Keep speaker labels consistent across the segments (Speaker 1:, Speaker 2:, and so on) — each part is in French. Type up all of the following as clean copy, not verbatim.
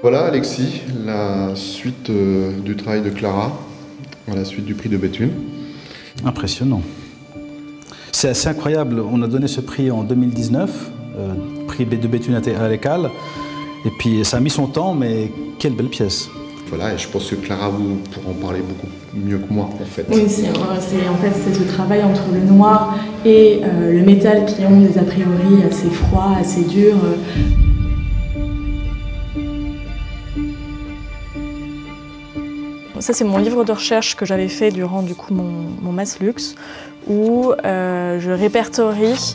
Speaker 1: Voilà Alexis, la suite du travail de Clara, à la suite du prix de Béthune.
Speaker 2: Impressionnant. C'est assez incroyable, on a donné ce prix en 2019, prix de Béthune à l'Écale, et puis ça a mis son temps, mais quelle belle pièce.
Speaker 1: Voilà, et je pense que Clara vous pourra en parler beaucoup mieux que moi en fait.
Speaker 3: Oui, c'est ce travail entre le noir et le métal qui ont des a priori assez froids, assez durs. Ça, c'est mon livre de recherche que j'avais fait durant mon Mass Luxe, où je répertorie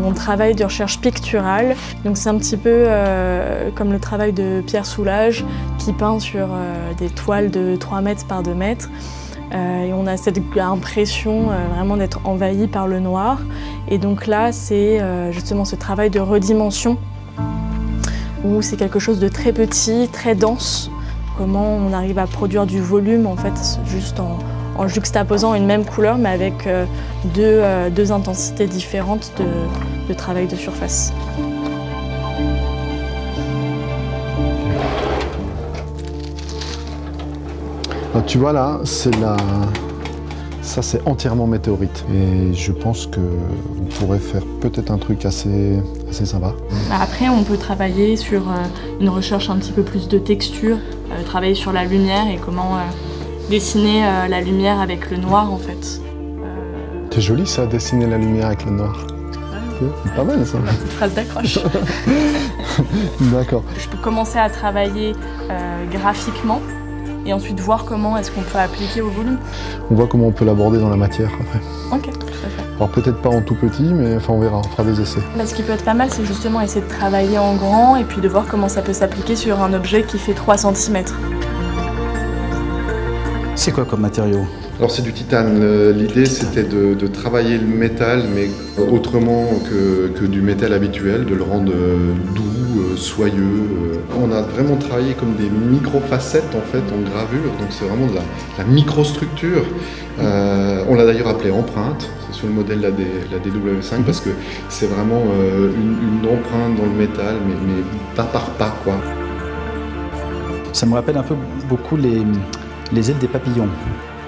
Speaker 3: mon travail de recherche picturale. Donc c'est un petit peu comme le travail de Pierre Soulages qui peint sur des toiles de 3 mètres par 2 mètres. Et on a cette impression vraiment d'être envahi par le noir. Et donc là, c'est justement ce travail de redimension où c'est quelque chose de très petit, très dense. Comment on arrive à produire du volume en fait, juste en juxtaposant une même couleur mais avec deux intensités différentes de travail de surface.
Speaker 4: Alors, tu vois là, ça c'est entièrement météorite et je pense qu'on pourrait faire peut-être un truc assez sympa.
Speaker 3: Après on peut travailler sur une recherche un petit peu plus de texture, travailler sur la lumière et comment dessiner la lumière avec le noir en fait.
Speaker 4: C'est joli ça, dessiner la lumière avec le noir. C'est pas mal ça.
Speaker 3: Ma petite phrase d'accroche.
Speaker 4: D'accord.
Speaker 3: Je peux commencer à travailler graphiquement et ensuite voir comment est-ce qu'on peut appliquer au volume.
Speaker 4: On voit comment on peut l'aborder dans la matière après.
Speaker 3: Ok, tout à fait.
Speaker 4: Alors peut-être pas en tout petit, mais enfin on verra, on fera des essais.
Speaker 3: Là, ce qui peut être pas mal, c'est justement essayer de travailler en grand et puis de voir comment ça peut s'appliquer sur un objet qui fait 3 cm.
Speaker 2: C'est quoi comme matériau?
Speaker 1: Alors c'est du titane. L'idée c'était de travailler le métal, mais autrement que du métal habituel, de le rendre doux, soyeux. On a vraiment travaillé comme des micro-facettes en fait en gravure, donc c'est vraiment de la microstructure. On l'a d'ailleurs appelé empreinte, c'est sur le modèle la DW5 parce que c'est vraiment une empreinte dans le métal, mais pas par pas quoi.
Speaker 2: Ça me rappelle un peu beaucoup les ailes des papillons.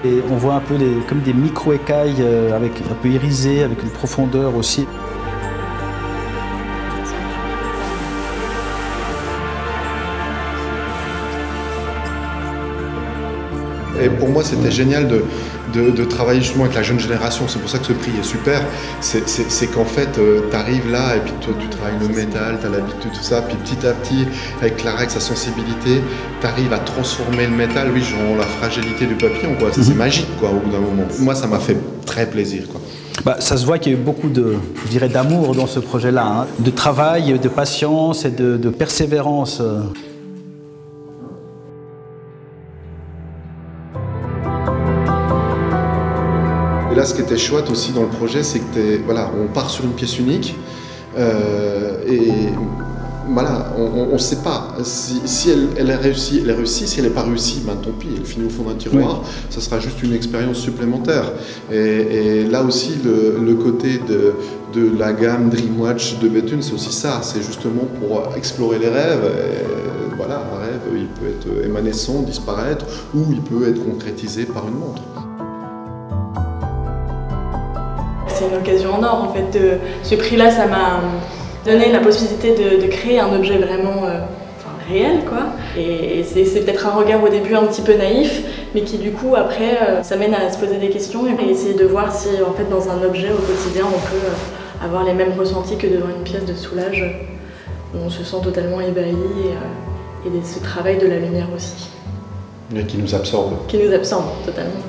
Speaker 2: Et on voit un peu comme des micro-écailles avec un peu irisées, avec une profondeur aussi.
Speaker 1: Et pour moi, c'était génial de travailler justement avec la jeune génération. C'est pour ça que ce prix est super. C'est qu'en fait, tu arrives là et puis toi, tu travailles le métal, tu as l'habitude de tout ça. Puis petit à petit, avec Clara, avec sa sensibilité, tu arrives à transformer le métal, oui, genre la fragilité du papillon, quoi. C'est magique, quoi, au bout d'un moment. Moi, ça m'a fait très plaisir, quoi.
Speaker 2: Bah, ça se voit qu'il y a eu beaucoup je dirais, d'amour dans ce projet-là, hein. De travail, de patience et de persévérance.
Speaker 1: Et là, ce qui était chouette aussi dans le projet, c'est que voilà, on part sur une pièce unique et voilà, on ne sait pas si elle a réussi, elle a réussi. Si elle n'est pas réussie, ben tant pis, elle finit au fond d'un tiroir. Oui. Ça sera juste une expérience supplémentaire. Et là aussi, le côté de la gamme Dreamwatch de Béthune, c'est aussi ça. C'est justement pour explorer les rêves. Et voilà, un rêve, il peut être émanescent, disparaître, ou il peut être concrétisé par une montre.
Speaker 3: C'est une occasion en or en fait. Ce prix-là, ça m'a donné la possibilité de créer un objet vraiment réel, quoi. Et c'est peut-être un regard au début un petit peu naïf, mais qui du coup après ça mène à se poser des questions et essayer de voir si en fait dans un objet au quotidien on peut avoir les mêmes ressentis que devant une pièce de Soulages où on se sent totalement ébahi et ce travail de la lumière aussi.
Speaker 1: Et qui nous absorbe.
Speaker 3: Qui nous absorbe totalement.